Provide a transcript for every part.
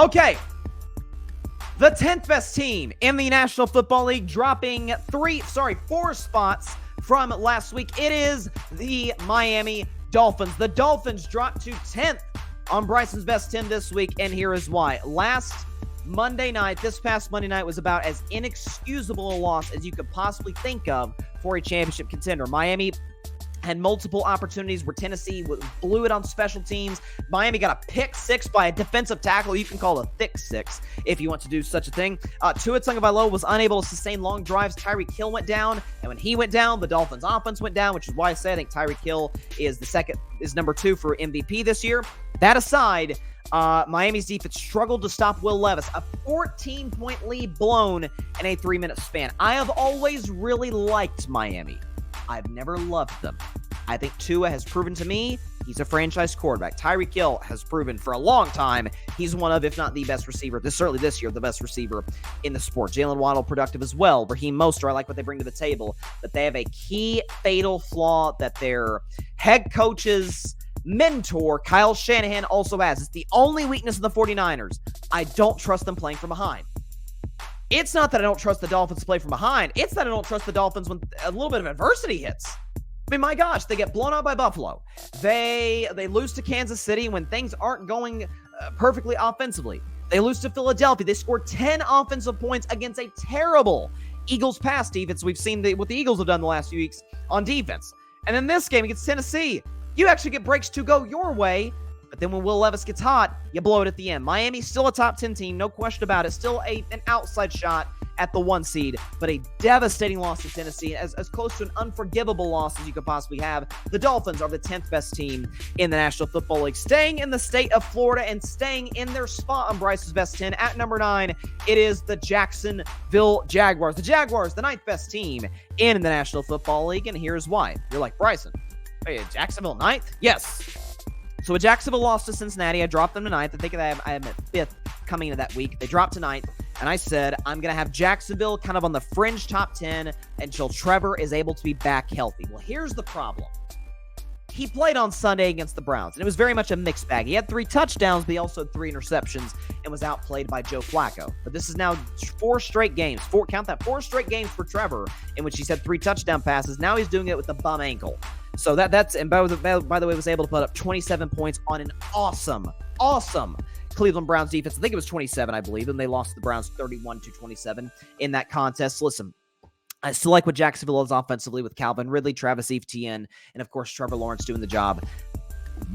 Okay. The 10th best team in the National Football League, dropping 4 spots from last week. It is the Miami Dolphins. The Dolphins dropped to 10th on Bryson's Best 10 this week, and here is why. This past Monday night was about as inexcusable a loss as you could possibly think of for a championship contender. Miami had multiple opportunities where Tennessee blew it on special teams. Miami got a pick six by a defensive tackle. You can call it a thick six if you want to do such a thing. Tua Tagovailoa was unable to sustain long drives. Tyreek Hill went down, and when he went down, the Dolphins' offense went down, which is why I say I think Tyreek Hill is number 2 for MVP this year. That aside, Miami's defense struggled to stop Will Levis. A 14-point lead blown in a 3-minute span. I have always really liked Miami. I've never loved them. I think Tua has proven to me he's a franchise quarterback. Tyreek Hill has proven for a long time he's one of, if not the best receiver, certainly this year, the best receiver in the sport. Jalen Waddle productive as well. Raheem Mostert, I like what they bring to the table, but they have a key fatal flaw that their head coach's mentor, Kyle Shanahan, also has. It's the only weakness of the 49ers. I don't trust them playing from behind. It's not that I don't trust the Dolphins to play from behind. It's that I don't trust the Dolphins when a little bit of adversity hits. I mean, my gosh, they get blown out by Buffalo. They lose to Kansas City when things aren't going perfectly offensively. They lose to Philadelphia. They scored 10 offensive points against a terrible Eagles pass defense. We've seen what the Eagles have done the last few weeks on defense. And in this game against Tennessee, you actually get breaks to go your way. But then when Will Levis gets hot, you blow it at the end. Miami's still a top 10 team, no question about it. Still an outside shot at the 1 seed, but a devastating loss to Tennessee, as close to an unforgivable loss as you could possibly have. The Dolphins are the 10th best team in the National Football League, staying in the state of Florida and staying in their spot on Bryce's Best 10. At number 9, it is the Jacksonville Jaguars. The Jaguars, the 9th best team in the National Football League, and here's why. You're like, Bryson, hey, Jacksonville 9th? Yes. So a Jacksonville lost to Cincinnati. I dropped them to 9th. I think I am at 5th coming into that week. They dropped to 9th, and I said I'm going to have Jacksonville kind of on the fringe top 10 until Trevor is able to be back healthy. Well, here's the problem. He played on Sunday against the Browns, and it was very much a mixed bag. He had 3 touchdowns, but he also had 3 interceptions and was outplayed by Joe Flacco. But this is now 4 straight games. 4 straight games for Trevor in which he's had 3 touchdown passes. Now he's doing it with a bum ankle. So that's and by the way, was able to put up 27 points on an awesome Cleveland Browns defense. I think it was 27, I believe, and they lost to the Browns 31-27 in that contest. Listen, I still like what Jacksonville is offensively with Calvin Ridley, Travis Etienne, and of course Trevor Lawrence doing the job.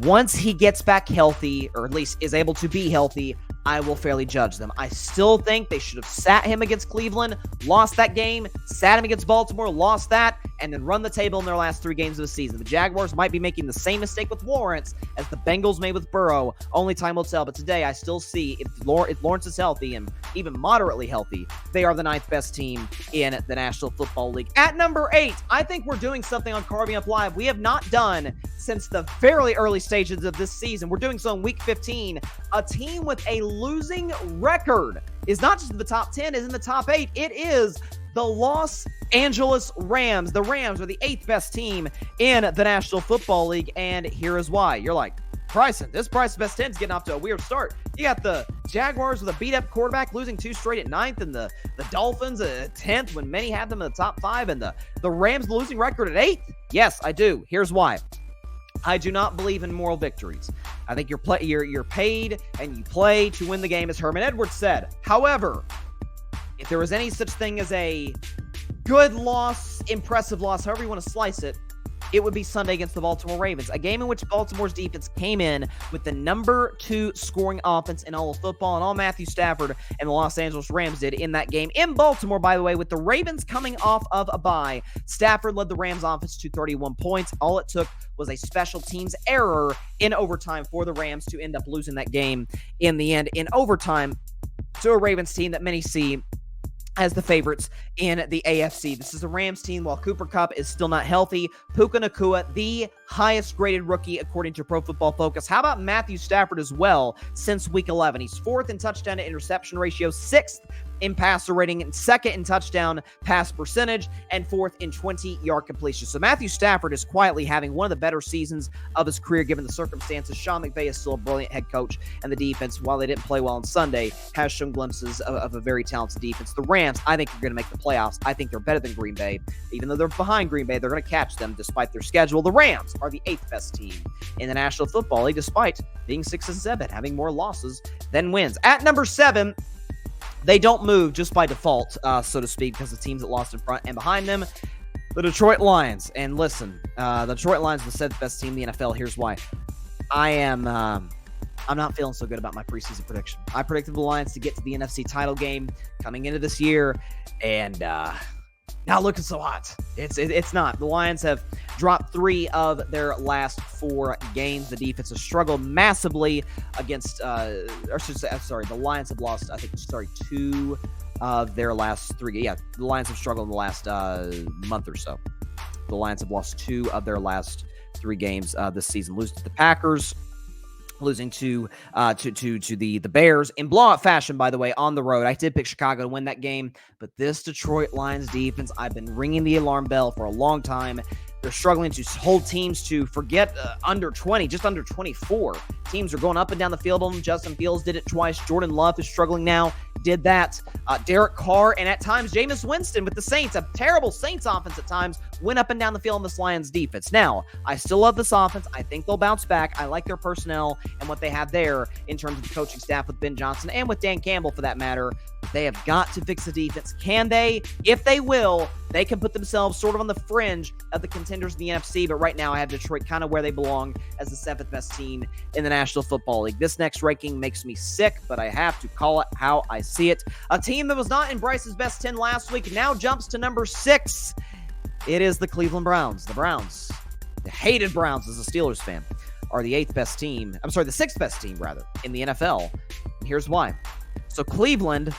Once he gets back healthy, or at least is able to be healthy, I will fairly judge them. I still think they should have sat him against Cleveland, lost that game, sat him against Baltimore, lost that, and then run the table in their last 3 games of the season. The Jaguars might be making the same mistake with Lawrence as the Bengals made with Burrow. Only time will tell. But today, I still see if Lawrence is healthy and even moderately healthy, they are the 9th best team in the National Football League. At number 8, I think we're doing something on Carving Up Live we have not done since the fairly early stages of this season. We're doing so in Week 15. A team with a losing record is not just in the top 10, is in the top 8. It is the Los Angeles Rams. The Rams are the 8th best team in the National Football League, and here is why. You're like, Bryson, this Bryce's Best 10 is getting off to a weird start. You got the Jaguars with a beat-up quarterback losing 2 straight at 9th, and the Dolphins at 10th when many had them in the top 5, and the Rams losing record at 8th? Yes, I do. Here's why. I do not believe in moral victories. I think you're paid and you play to win the game, as Herman Edwards said. However, if there was any such thing as a good loss, impressive loss, however you want to slice it, it would be Sunday against the Baltimore Ravens, a game in which Baltimore's defense came in with the number 2 scoring offense in all of football, and all Matthew Stafford and the Los Angeles Rams did in that game. In Baltimore, by the way, with the Ravens coming off of a bye, Stafford led the Rams offense to 31 points. All it took was a special teams error in overtime for the Rams to end up losing that game in the end in overtime to a Ravens team that many see as the favorites in the AFC. This is a Rams team while Cooper Kupp is still not healthy. Puka Nacua, the highest graded rookie according to Pro Football Focus. How about Matthew Stafford as well since week 11? He's 4th in touchdown to interception ratio, 6th in passer rating, and second in touchdown pass percentage, and fourth in 20-yard completion. So Matthew Stafford is quietly having one of the better seasons of his career given the circumstances. Sean McVay is still a brilliant head coach, and the defense, while they didn't play well on Sunday, has shown glimpses of a very talented defense. The Rams, I think, are going to make the playoffs. I think they're better than Green Bay. Even though they're behind Green Bay, they're going to catch them despite their schedule. The Rams are the 8th best team in the National Football League, despite being 6-7, having more losses than wins. At number 7, they don't move just by default, so to speak, because the teams that lost in front and behind them, the Detroit Lions. And listen, the Detroit Lions are the 7th best team in the NFL. Here's why. I'm not feeling so good about my preseason prediction. I predicted the Lions to get to the NFC title game coming into this year, and not looking so hot. It's not. The Lions have dropped 3 of their last 4 games. The defense has struggled massively against, the Lions have lost, 2 of their last 3. Yeah, the Lions have struggled in the last month or so. The Lions have lost 2 of their last 3 games this season. Losing to the Packers, losing to the Bears in blowout fashion, by the way, on the road. I did pick Chicago to win that game, but this Detroit Lions defense, I've been ringing the alarm bell for a long time. They're struggling to hold teams to forget under 20, just under 24. Teams are going up and down the field on them. Justin Fields did it twice. Jordan Love is struggling now. Did that. Derek Carr and at times Jameis Winston with the Saints, a terrible Saints offense at times, went up and down the field in this Lions defense. Now, I still love this offense. I think they'll bounce back. I like their personnel and what they have there in terms of the coaching staff with Ben Johnson and with Dan Campbell for that matter. They have got to fix the defense. Can they? If they will, they can put themselves sort of on the fringe of the contenders in the NFC, but right now I have Detroit kind of where they belong as the 7th best team in the National Football League. This next ranking makes me sick, but I have to call it how I see it. A team that was not in Bryce's best 10 last week now jumps to number 6. It is the Cleveland Browns. The Browns, the hated Browns as a Steelers fan, are the 6th best team, rather, in the NFL. And here's why. So Cleveland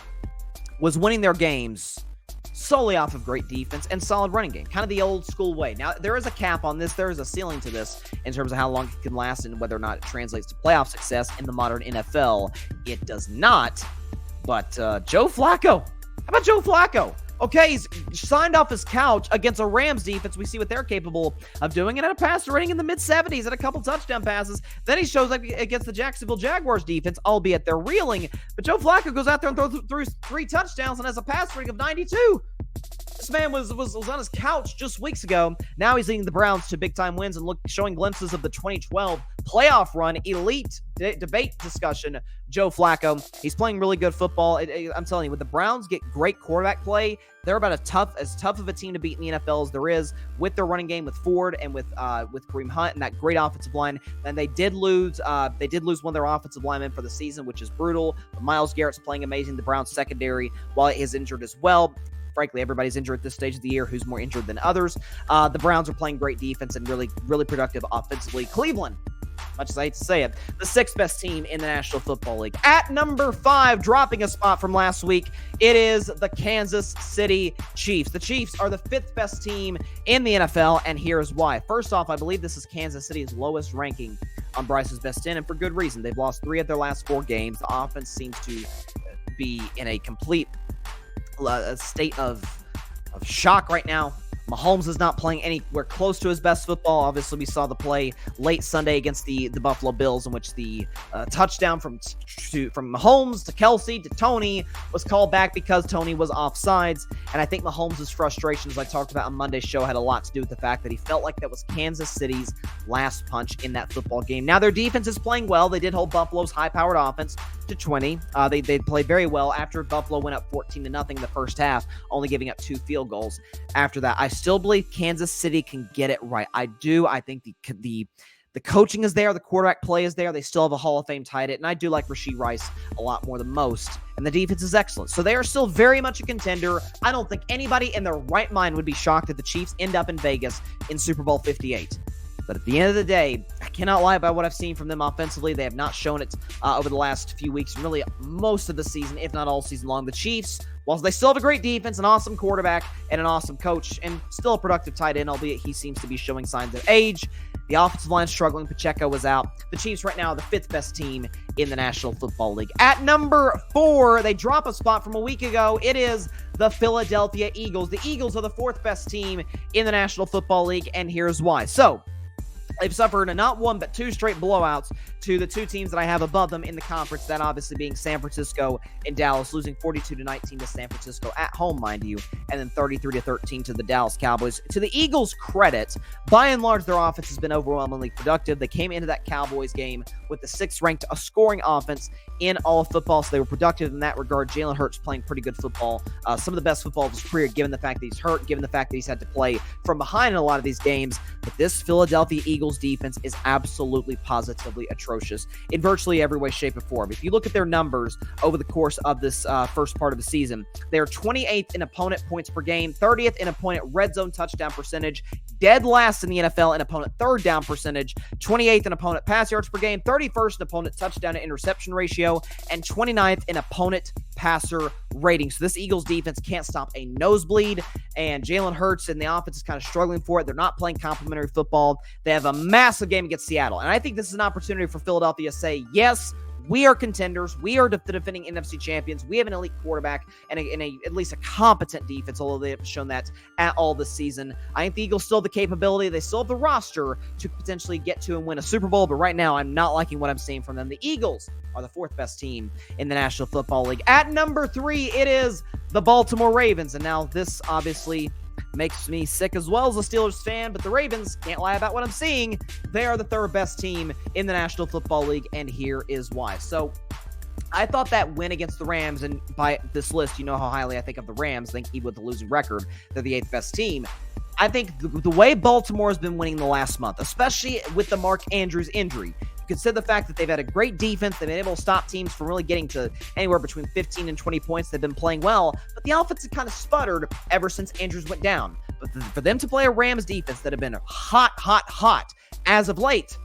was winning their games solely off of great defense and solid running game, kind of the old school way. Now, there is a cap on this. There is a ceiling to this in terms of how long it can last and whether or not it translates to playoff success in the modern NFL. It does not, but Joe Flacco. How about Joe Flacco? Okay, he's signed off his couch against a Rams defense. We see what they're capable of doing. And at a passer rating in the mid-70s and a couple touchdown passes. Then he shows up against the Jacksonville Jaguars defense, albeit they're reeling. But Joe Flacco goes out there and throws 3 touchdowns and has a passer rating of 92. This man was on his couch just weeks ago. Now he's leading the Browns to big-time wins and showing glimpses of the 2012 playoff run, elite debate discussion. Joe Flacco, he's playing really good football. I'm telling you, when the Browns get great quarterback play, they're about as tough of a team to beat in the NFL as there is with their running game with Ford and with Kareem Hunt and that great offensive line. And they did lose one of their offensive linemen for the season, which is brutal. But Myles Garrett's playing amazing. The Browns secondary, while it is injured as well. Frankly, everybody's injured at this stage of the year. Who's more injured than others? The Browns are playing great defense and really, really productive offensively. Cleveland, much as I hate to say it, the 6th best team in the National Football League. At number 5, dropping a spot from last week, it is the Kansas City Chiefs. The Chiefs are the 5th best team in the NFL, and here's why. First off, I believe this is Kansas City's lowest ranking on Bryce's best 10, and for good reason. They've lost 3 of their last 4 games. The offense seems to be in a complete state of shock right now. Mahomes is not playing anywhere close to his best football. Obviously, we saw the play late Sunday against the Buffalo Bills in which the touchdown from Mahomes to Kelsey to Tony was called back because Tony was offsides. And I think Mahomes' frustration, as I talked about on Monday's show, had a lot to do with the fact that he felt like that was Kansas City's last punch in that football game. Now, their defense is playing well. They did hold Buffalo's high-powered offense to 20. They played very well after Buffalo went up 14-0 in the first half, only giving up 2 field goals after that. I still believe Kansas City can get it right. I do. I think the coaching is there. The quarterback play is there. They still have a Hall of Fame tight end, and I do like Rashee Rice a lot more than most, and the defense is excellent. So they are still very much a contender. I don't think anybody in their right mind would be shocked if the Chiefs end up in Vegas in Super Bowl 58. But at the end of the day, I cannot lie about what I've seen from them offensively. They have not shown it over the last few weeks, really most of the season, if not all season long. The Chiefs, whilst they still have a great defense, an awesome quarterback, and an awesome coach, and still a productive tight end, albeit he seems to be showing signs of age, The offensive line struggling. Pacheco was out. The Chiefs right now are the 5th best team in the National Football League. At number 4, they drop a spot from a week ago. It is the Philadelphia Eagles. The Eagles are the 4th best team in the National Football League, and here's why. So, they've suffered not one but 2 straight blowouts to the 2 teams that I have above them in the conference, that obviously being San Francisco and Dallas, losing 42-19 to San Francisco at home, mind you, and then 33-13 to the Dallas Cowboys. To the Eagles' credit, by and large, their offense has been overwhelmingly productive. They came into that Cowboys game with the 6th-ranked scoring offense in all of football, so they were productive in that regard. Jalen Hurts playing pretty good football, some of the best football of his career, given the fact that he's hurt, given the fact that he's had to play from behind in a lot of these games. But this Philadelphia Eagles defense is absolutely positively atrocious in virtually every way, shape, or form. If you look at their numbers over the course of this first part of the season, they're 28th in opponent points per game, 30th in opponent red zone touchdown percentage, dead last in the NFL in opponent third down percentage, 28th in opponent pass yards per game, 31st in opponent touchdown to interception ratio, and 29th in opponent passer rating. So this Eagles defense can't stop a nosebleed, and Jalen Hurts and the offense is kind of struggling for it. They're not playing complimentary football. They have a massive game against Seattle, and I think this is an opportunity for Philadelphia to say, yes, we are contenders. We are the defending NFC champions. We have an elite quarterback and at least a competent defense, although they haven't shown that at all this season. I think the Eagles still have the capability. They still have the roster to potentially get to and win a Super Bowl, but right now I'm not liking what I'm seeing from them. The Eagles are the 4th best team in the National Football League. At number 3, it is the Baltimore Ravens, and now this obviously makes me sick as well as a Steelers fan, but the Ravens, can't lie about what I'm seeing. They are the 3rd best team in the National Football League, and here is why. So, I thought that win against the Rams, and by this list, you know how highly I think of the Rams. I think even with the losing record, they're the 8th best team. I think the way Baltimore has been winning the last month, especially with the Mark Andrews injury, consider the fact that they've had a great defense. They've been able to stop teams from really getting to anywhere between 15 and 20 points. They've been playing well, but the offense has kind of sputtered ever since Andrews went down. But for them to play a Rams defense that have been hot as of late,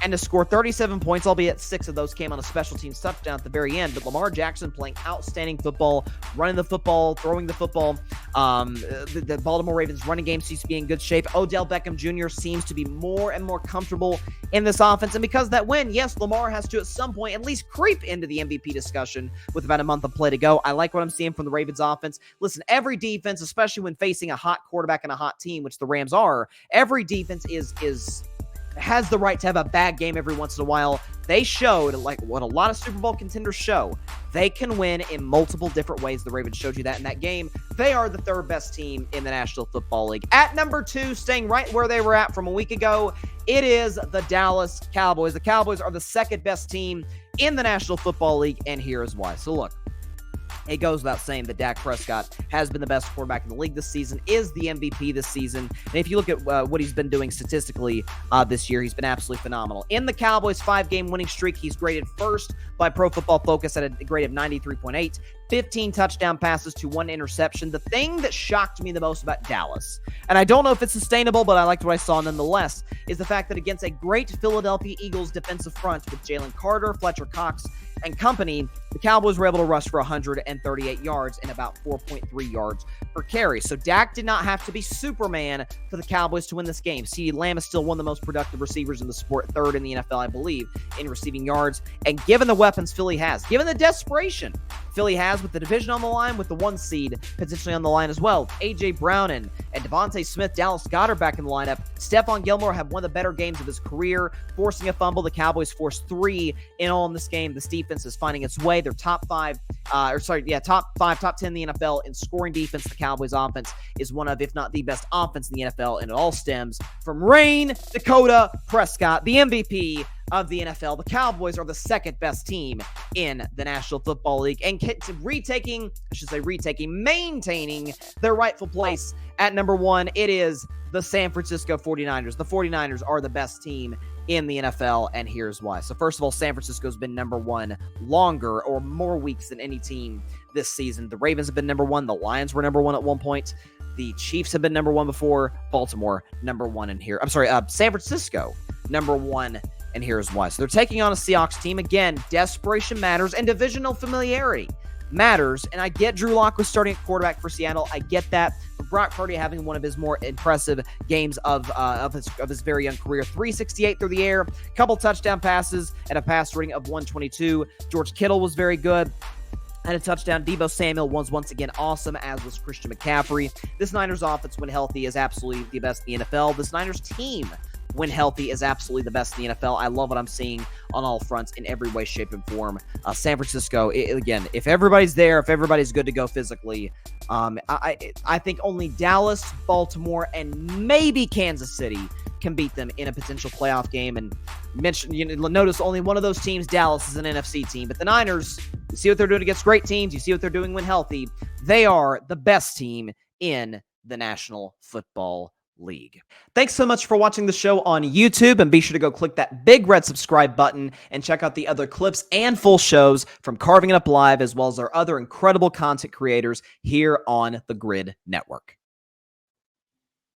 and to score 37 points, albeit 6 of those came on a special teams touchdown at the very end. But Lamar Jackson playing outstanding football, running the football, throwing the football. The Baltimore Ravens running game seems to be in good shape. Odell Beckham Jr. seems to be more and more comfortable in this offense. And because of that win, yes, Lamar has to at some point at least creep into the MVP discussion with about a month of play to go. I like what I'm seeing from the Ravens offense. Listen, every defense, especially when facing a hot quarterback and a hot team, which the Rams are, every defense has the right to have a bad game every once in a while. They showed, like what a lot of Super Bowl contenders show, they can win in multiple different ways. The Ravens showed you that in that game. They are the 3rd best team in the National Football League. At number 2, staying right where they were at from a week ago, it is the Dallas Cowboys. The Cowboys are the 2nd best team in the National Football League, and here is why. So look, it goes without saying that Dak Prescott has been the best quarterback in the league this season, is the MVP this season. And if you look at what he's been doing statistically this year, he's been absolutely phenomenal. In the Cowboys' 5-game winning streak, he's graded first by Pro Football Focus at a grade of 93.8, 15 touchdown passes to 1 interception. The thing that shocked me the most about Dallas, and I don't know if it's sustainable, but I liked what I saw nonetheless, is the fact that against a great Philadelphia Eagles defensive front with Jalen Carter, Fletcher Cox, and company, the Cowboys were able to rush for 138 yards and about 4.3 yards per carry. So Dak did not have to be Superman for the Cowboys to win this game. CeeDee Lamb is still one of the most productive receivers in the sport, 3rd in the NFL, I believe, in receiving yards. And given the weapons Philly has, given the desperation Philly has with the division on the line, with the 1 seed potentially on the line as well, A.J. Brown and Devontae Smith, Dallas Goedert back in the lineup. Stephon Gilmore had one of the better games of his career, forcing a fumble. The Cowboys forced 3 in all in this game. This defense is finding its way. They're top 10 in the NFL in scoring defense. The Cowboys offense is one of, if not the best offense in the NFL, and it all stems from Rayne Dakota Prescott, the MVP of the NFL. The Cowboys are the 2nd best team in the National Football League, and maintaining their rightful place at number 1, it is the San Francisco 49ers. The 49ers are the best team in the NFL, and here's why. So first of all, San Francisco's been number 1 longer or more weeks than any team this season. The Ravens have been number 1. The Lions were number 1 at one point. The Chiefs have been number 1 before. Baltimore, number 1 in here. San Francisco, number 1. And here's why. So they're taking on a Seahawks team. Again, desperation matters and divisional familiarity matters. And I get Drew Lock was starting at quarterback for Seattle. I get that. But Brock Purdy having one of his more impressive games of his very young career. 368 through the air, couple touchdown passes, and a pass rating of 122. George Kittle was very good. And a touchdown. Deebo Samuel was once again awesome, as was Christian McCaffrey. This Niners offense, when healthy, is absolutely the best in the NFL. This Niners team, when healthy, is absolutely the best in the NFL. I love what I'm seeing on all fronts in every way, shape, and form. San Francisco, again, if everybody's there, if everybody's good to go physically, I think only Dallas, Baltimore, and maybe Kansas City can beat them in a potential playoff game. And notice only one of those teams, Dallas, is an NFC team. But the Niners, you see what they're doing against great teams. You see what they're doing when healthy. They are the best team in the National Football League. Thanks so much for watching the show on YouTube, and be sure to go click that big red subscribe button and check out the other clips and full shows from Carving It Up Live, as well as our other incredible content creators here on the Grid Network.